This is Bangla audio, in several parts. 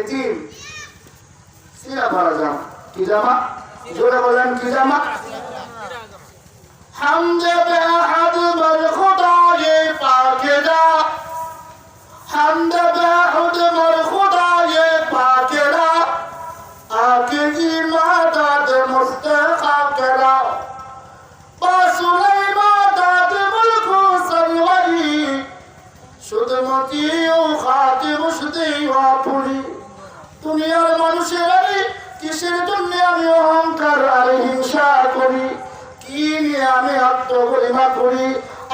এতিম সিরা পড়া জামা কি জামা জোরে বলেন কি জামা হামদে বেহাদ মর খুদায়ে পাকেরা হামদে বেহাদ মর খুদায়ে পাকেরা আকে ইমাদত মুস্তাকারা বাসুলাইমাদত মুলকু সরওয়ারি শুধুমতি ও খাতে মুশদি ওয়াপুরি দুনিয়ার মানুষের কিসের জন্য আমি অহংকার আর হিংসা করি কি নিয়ে আমি আত্মগরিমা করি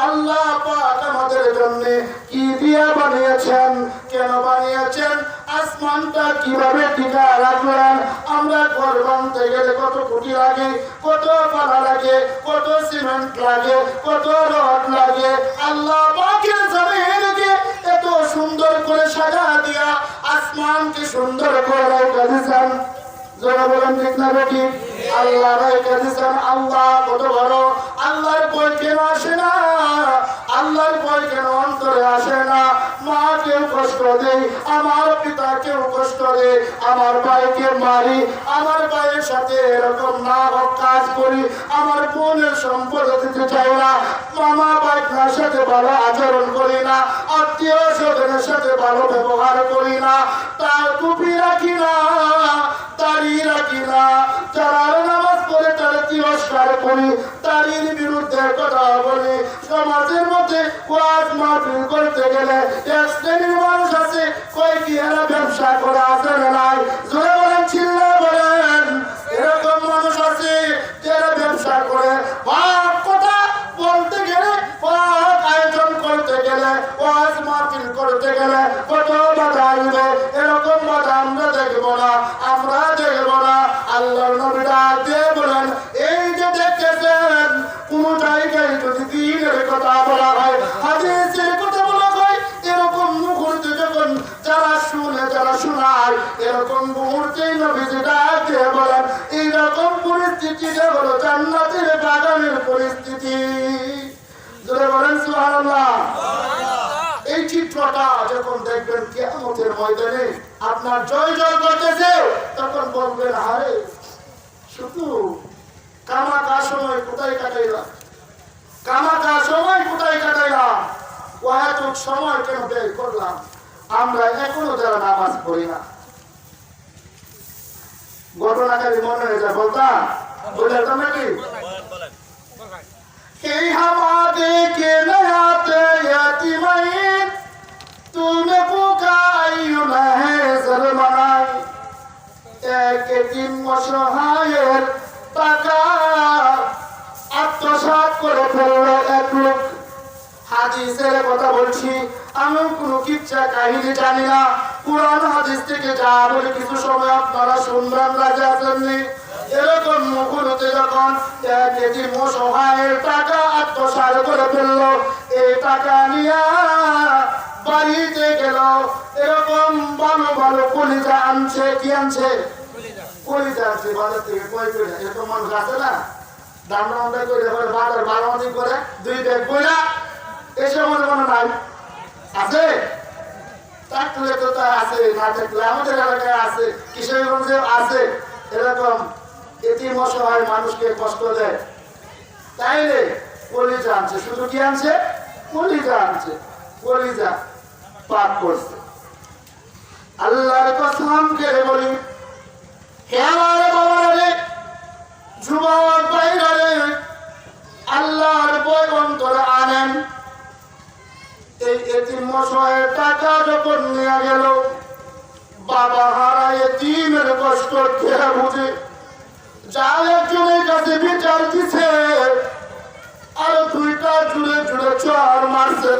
আল্লাহ পাক আমাদের জন্য কি দিয়া বানিয়েছেন কেন বানিয়েছেন আসমানটা কিভাবে টিকা রাখলেন আমরা ঘর বানতে গেলে কত কোটি লাগে কত পালা লাগে কত সিমেন্ট লাগে কত রড লাগে আল্লাহ পাকের জমিনকে এত সুন্দর করে সাজা দিয়া আসমানকে সুন্দর করে রেখে দিয়েছেন যারা বলেন ঠিক না বেটি আল্লাহ রেখে দিয়েছেন আল্লাহ কত বড় আল্লাহর ভয় কেন আসে না আল্লাহর ভয় কেন অন্তরে আসে না মা কেউ কষ্ট দেয় আমার পিতা কেউ কষ্ট দেয় আমার ভাইকে মারি আমার ভাইয়ের সাথে এরকম না কাজ করি আমার বোনের সম্পদ দিতে চাই না মামা ভাইটার সাথে ভালো আচরণ করি না আত্মীয় স্বজনের সাথে ভালো ব্যবহার করি না তার টুপি রাখি না দাঁড়িয়ে রাখি না যারা নামাজ পড়ে তার তিরস্কার করি তারির বিরুদ্ধে কথা বলি সমাজের মধ্যে ওয়াজ মাহফিল করতে গেলে এক শ্রেণীর মানুষ আছে কই কি এরা ব্যবসা করে আসে না নাই জোরে বলেন চিল্লা বলেন এরকম মানুষ আছে যারা ব্যবসা করে হক কথা বলতে গেলে হক আয়োজন করতে গেলে ওয়াজ মাহফিল করতে গেলে কত বাধা আসবে এরকম বাধা আমরা দেখবো না আমরা দেখবো না আল্লাহর নবী ডাক দিয়ে বলেন এই যে দেখতেছেন কোন জায়গায় যদি দ্বীনের কথা বলা হয় হাদিসের কথা বলা হয় এরকম মুহূর্তে যখন যারা শুনে যারা শোনায় এরকম মুহূর্তেই নবীজি ডাক দিয়ে বলেন এইরকম পরিস্থিতিটা হলো জান্নাতের বাগানের পরিস্থিতি যারা বলেন সুবহানাল্লাহ এই চিত্রটা যখন দেখবেন কিয়ামতের ময়দানে আপনার জয় জয় করতেছে তখন বলবেন আরে শুধু কামাকা সময় কোথায় কাটাইলাম কামাকা সময় কোথায় কাটাইলাম ওয়াতুক সময় কেন ব্যয় করলাম আমরা এখনো যারা নামাজ পড়ি না ঘটনাকারী মনে হয়ে যায় বলতাম বলতাম নাকি এই হামাদে কে নয়াতে ইয়াতিমাইন তুমে পুকাইও না হে জলমানাই এক দিন অসহায়ের টাকা আত্মসাৎ করে ফেললো এক লোক হাদিসের কথা বলছি আমি কোনো কিচ্ছা কাহিনী জানি না কুরআন হাদিস থেকে যা বলে কিছু সময় আপনারা শুনবেন রাজা আছেননি এরকম মুহূর্তে যখন একটি অসহায়ের টাকা আত্মসাৎ করে ফেললো এই টাকা নিয়ে বাড়িতে গেল এরকম ভালো ভালো কলিজা আনছে কি আনছে কলিজা আনছে বাজার থেকে কই করে এরকম মানুষ আছে না দাম দামটা করে বাজার বাড়াবাড়ি করে দুই ব্যাগ বইলা এসে মনে মনে নাই আছে থাকলে তো তা আছে না থাকলে আমাদের এলাকায় আছে কিশোরগঞ্জে আছে এরকম এতিম অসহায় মানুষকে কষ্ট দেয় তাইলে কলিজা আনছে শুধু কি আনছে কলিজা আনছে কলিজা পাক করছে আল্লাহর কসম করে বলি হে আমার বাবারে যুবক ভাইরা আল্লাহর ভয় অন্তরে আনেন এই এতিম অসহায়ের টাকা যখন নিয়ে গেল বাবা হারা এতিমের কষ্ট কে বুঝে যা একজনের কাছে বিচার দিছে আর দুইটা জুড়ে জুড়ে চড় মারছে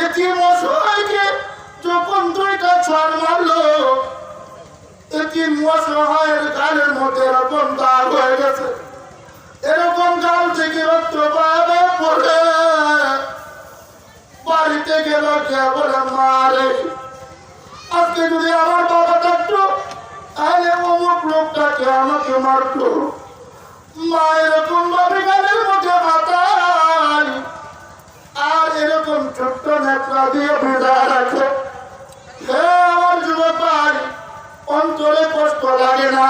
এতিম অসহায়কে যখন দুইটা চড় মারলো এতিম অসহায়ের গালের মধ্যে এরকম দাগ হয়ে গেছে এরকম গাল থেকে রক্ত পাবে পড়ে বাড়িতে গেল কে বলে মারে আজকে যদি আমার বাবা থাকতো তাহলে অমুক লোকটাকে আমাকে মারতো মা এরকম ভাবে গালের মধ্যে মাথায় আর এরকম ছোট্ট নেত্রা দিয়ে ভেজা রাখে হে আমার যুবক ভাই অন্তরে কষ্ট লাগে না?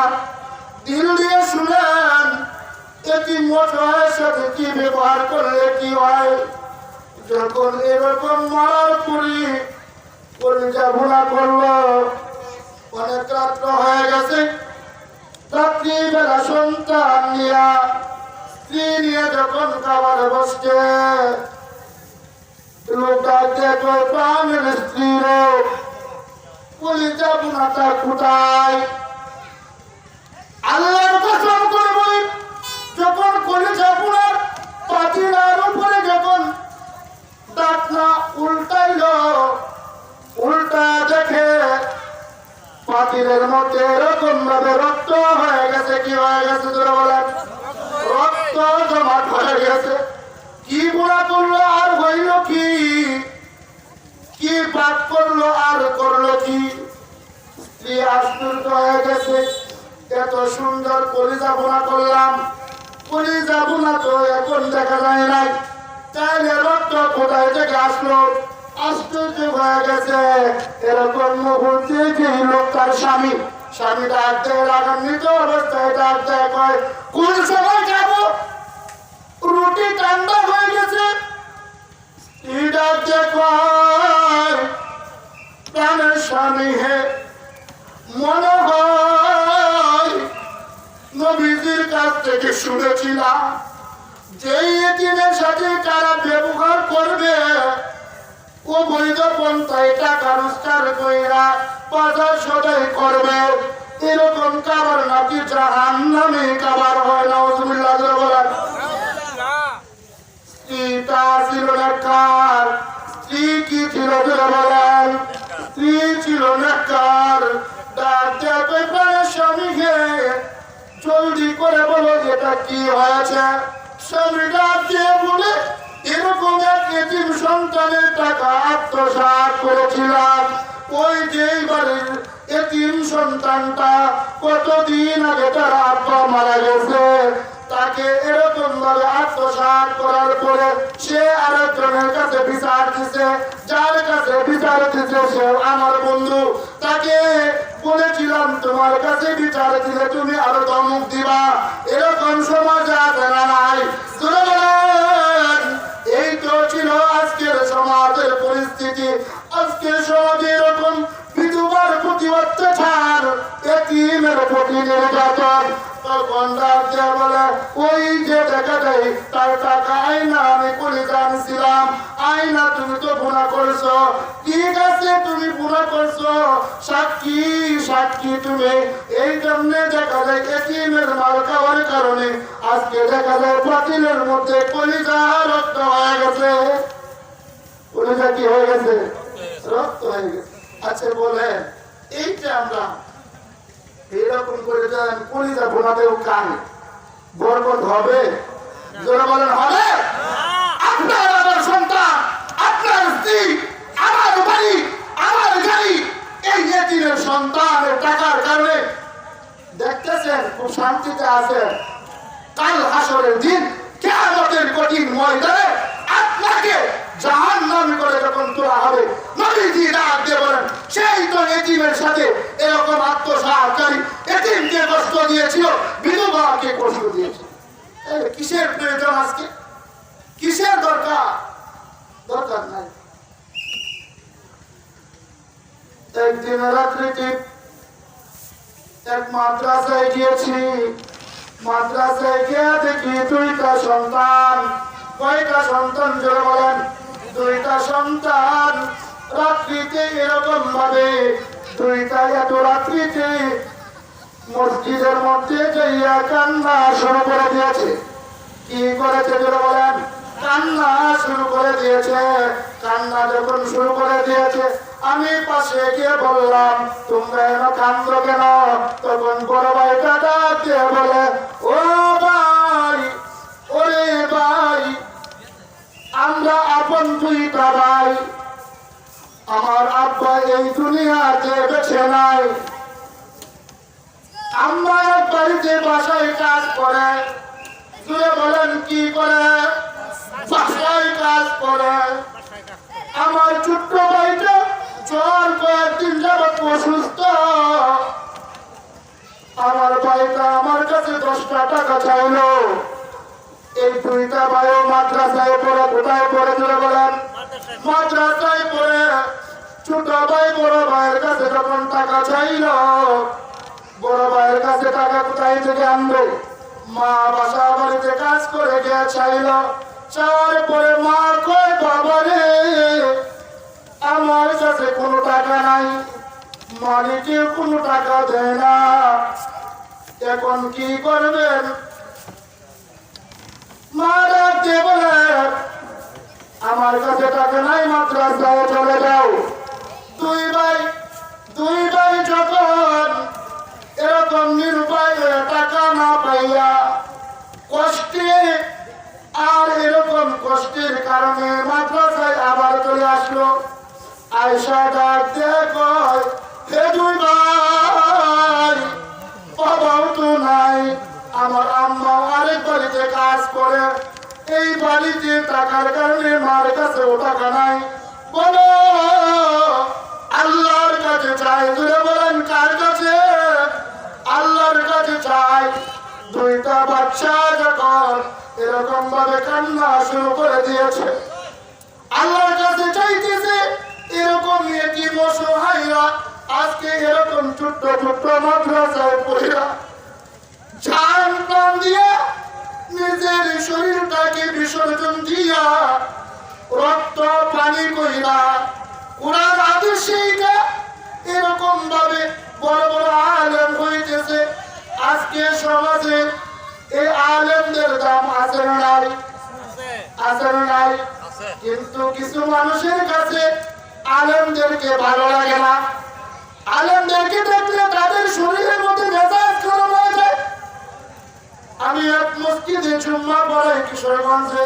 দিল দিয়ে শুনেন, এতিম অসহায়ের সাথে কি ব্যবহার করলে কি হয়। যখন এরকম মারার পুরি কলিজা ভুনা করলো, অনেক রাত্র হয়ে গেছে, রাত্রিবেলা সন্তান নিয়া স্ত্রী নিয়ে যখন খাবার বসছে, লোকটা দেখো প্রাণের স্ত্রীর কলিজা ভুনাটা কোথায়। আল্লাহর কসম করে বলি, যখন কলিজা ভুনার পাতিলার উপরে যখন ডাকনা উল্টাইলো, উল্টা দেখে পাতিলের মধ্যে এরকম ভাবে রক্ত হয়ে গেছে। কি হয়ে গেছে তোরা বলেন? রক্ত জমাট হয়ে গেছে। কি গুণা করলো আর হইল কি? কি পাপ করলো আর করলো কি? স্ত্রী আশ্চর্য হয়ে গেছে, এত সুন্দর কলিজা বোনা করলাম, কলিজা বোনা তো এখন দেখা যায় নাই, তাইলে রক্ত কোথায় থেকে আসলো? আশ্চর্য হয়ে গেছে। এরকম মুহূর্তে যে লোকটার স্বামী, স্বামী ডাক দেয়, রাগান্বিত অবস্থায় ডাক দেয়, কয় কোন সময় যাবো, রুটি ঠান্ডা হয়ে গেছে। ডাক দেয়, কয় প্রাণের স্বামী হে, মনে হয় নবীজির কাছ থেকে শুনেছিলাম যে এতিমের সাথে তারা ব্যবহার করবে, ও বৈধ পন্থায় টাকা রোজগার কইরা বাজার সদাই করবে, এরকম খাবার নাকি জাহান্নামে খাবার হয়। নাউজুবিল্লাহ বলেন। স্ত্রীটা ছিল নেককার। স্ত্রী কি ছিল বলেন? স্ত্রী ছিল নেককার। ডাক দেবে প্রাণের স্বামীকে, জলদি করে বলো যেটা কি হয়েছে। স্বামী ডাক দিয়ে বলে, এরকম এক এতিম সন্তানের টাকা আত্মসাৎ করেছিলাম। ওই যে বাড়ির এতিম সন্তানটা কতদিন আগে তার আব্বা মারা গেছে, তাকে এরকম ভাবে আত্মসাৎ করার পরে সে আরেকজনের কাছে বিচার দিছে। যার কাছে বিচার দিছে সে আমার বন্ধু। তাকে বলেছিলাম তোমার কাছে বিচার দিলে তুমি আরো ধমক দিবা। এরকম সমাজ আছে না নাই? এই তো ছিল আজকের সমাজের পরিস্থিতি। আজকের সমাজে এরকম বিধবার প্রতি অত্যাচার, এতিমের প্রতি নির্যাতন। তখন ডাক দিয়ে বলে, ওই যে দেখা যায় তার টাকা আইনা আমি কলিজা আনছিলাম, আইনা তুমি তো গুনাহ করছো। ঠিক আছে, তুমি গুনাহ করছো, সাক্ষী সাক্ষী তুমি। এই জন্য দেখা যায় এতিমের মাল খাওয়ার কারণে আজকে দেখা যায় পাতিলের মধ্যে কলিজা রক্ত হয়ে গেছে। কলিজা কি হয়ে গেছে? রক্ত হয়ে গেছে। আচ্ছা বলে, এইটা আমরা এরকম করে যান কলিজা বোনাতেও কান বরকত হবে? যারা বলেন হবে। আপনার আমার সন্তান, আপনার স্ত্রী, আমার বাড়ি, আমার গাড়ি, এই এতিমের সন্তানের টাকার কারণে দেখতেছেন খুব শান্তিতে আছেন। কাল হাসরের দিন কিয়ামতের কঠিন ময়দানে আপনাকে জাহান্নামী করে যখন তোলা হবে, নবীজি ডাক দিয়ে বলেন, সেই তো এতিমের সাথে এরকম আত্মসাৎকারী এতিমকে কষ্ট দিয়েছিল, বিধবাকে কষ্ট দিয়েছিল। কিসের প্রয়োজন আজকে? কিসের দরকার? দরকার নাই। একদিন রাত্রিতে এক মাদ্রাসায় গিয়েছি। মাদ্রাসায় গিয়ে দেখি দুইটা সন্তান। কয়টা সন্তান জোরে বলেন? দুইটা সন্তান। রাত্রিতে এরকম ভাবে দুইটা এত রাত্রিতে মসজিদের মধ্যে যাইয়া কান্না শুরু করে দিয়েছে। কি করেছে জোরে বলেন? কান্না শুরু করে দিয়েছে। কান্না যখন শুরু করে দিয়েছে, আমি পাশে গিয়ে বললাম, তোমরা এত কান্দো কেন? তখন বড় ভাইটা ডাক দিয়ে বলে, ও ভাই, ওরে ভাই, আমরা আপন দুইটা ভাই। আমার আব্বা এই দুনিয়াতে বেঁচে নাই। আমরা এক বাড়িতে বাসায় কাজ করে। জুড়ে বলেন কি করে? বাসায় কাজ করে। আমার ছোট্ট ভাইটা জ্বর কয়েকদিন যাবত অসুস্থ। 10টা টাকা চাইলো। এই দুইটা ভাইও মাদ্রাসায় পড়ে, কোথায় পড়ে জুড়ে বলেন? মাদ্রাসায় পড়ে। ছোট ভাই বড় ভাইয়ের কাছে যখন টাকা চাইল, বড় ভাইয়ের কাছে টাকা কোথায় থেকে আনবে? মা বাসা বাড়িতে কাজ করে গিয়ে চাইল। চাওয়ার পরে মা কয়, বাবা রে, আমার কাছে কোনো টাকা নাই, মালিকে কোনো টাকা দেয় না, এখন কি করবেন? মা ডাক দিয়ে বলে, আমার কাছে টাকা নাই, মাদ্রাসায় চলে যাও। দুই ভাই যখন এরকম নিরুপায় টাকা না পাইয়া কষ্টে, আর এরকম কষ্টের কারণে মাদ্রাসায় আবার চলে আসলো। আয়সা ডাক দিয়ে কয়, হে দুই ভাই, বাবাও তো নাই, আমার আম্মা আরেক বাড়িতে কাজ করে, এই বাড়িতে টাকার কারণে মার কাছেও টাকা নাই, বলো আল্লাহর কাছে চাই। জুড়ে বলেন কার কাছে? আল্লাহর কাছে চাই। দুইটা বাচ্চা যখন এরকম ভাবে কান্না শুরু করে দিয়েছে, আল্লাহর কাছে চাইতেছে, এরকম এতিম অসহায়রা আজকে এরকম ছোট্ট ছোট্ট মাদ্রাসায় পড়িয়া জান প্রাণ দিয়া নিজের শরীরটাকে বিসর্জন দিয়া রক্ত পানি কইরা কোরআন আদেশে এরকম ভাবে বড় বড় আলেম হইতেছে। আজকে সমাজে এই আলেমদের দাম আছে না নাই? আছে না নাই? কিন্তু কিছু মানুষের কাছে আলেমদেরকে ভালো লাগে না। আলেমদেরকে দেখলে তাদের শরীরের মধ্যে মেজাজ গরম হয়ে যায়। আমি এক মসজিদে জুম্মা পড়াই কিশোরগঞ্জে,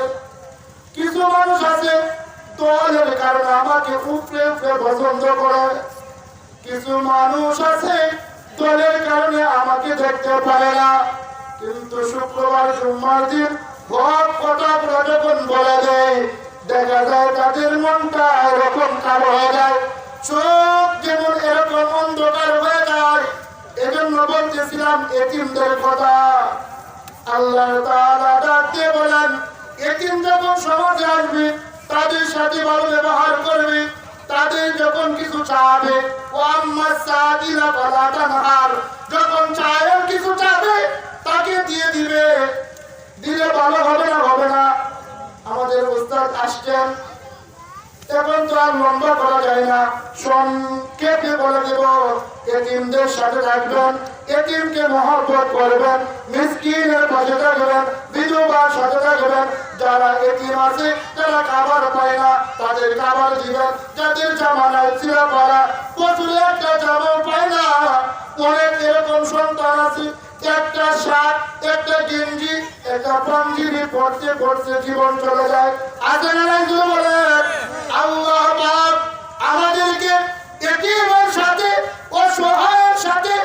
কিছু মানুষ আছে দলের কারণে আমাকে উপরে উপরে পছন্দ করে, কিছু মানুষ আছে দলের কারণে আমাকে দেখতে পারে না। কিন্তু শুক্রবার জুম্মার দিন হক কথা যখন বলে দেয়, দেখা যায় তাদের মনটা এরকম কালো হয়ে যায়, চোখ যেমন এরকম অন্ধকার হয়ে যায়। এজন্য বলতেছিলাম এতিমদের কথা। আল্লাহ তাআলা ডাক দিয়ে বলেন, এতিম যখন সমাজে আসবে তাদের সাথে ভালো ব্যবহার করবে, তাদের যখন কিছু চাবে, ও আম্মা সাদিলা ফালা তানহার, যখন চায়ের কিছু চাবে তাকে দিয়ে দিবে। দিলে ভালো হবে না? হবে না? আমাদের উস্তাদ আসছেন, এখন তো আর লম্বা করা যায় না, সংক্ষেপে বলে দেব, এতিমদের সাথে থাকবেন, এতিমকে মহব্বত করবেন, মিসকিনের পাশে থাকবেন, বিধবার সাথে থাকবেন। যারা এতিম আছে, যারা খাবার পায় না, তাদের খাবার দিবেন। যাদের জামা নাই ছিঁড়া পড়া, বছরে একটা জামাও পায় না, অনেক এরকম সন্তান আছে, একটা শার্ট, একটা গেঞ্জি, একটা পাঞ্জাবি পড়তে পড়তে জীবন চলে যায়। আছে না নাই? বলেন আল্লাহ পাক আমাদেরকে এতিমের সাথে, অসহায়ের সাথে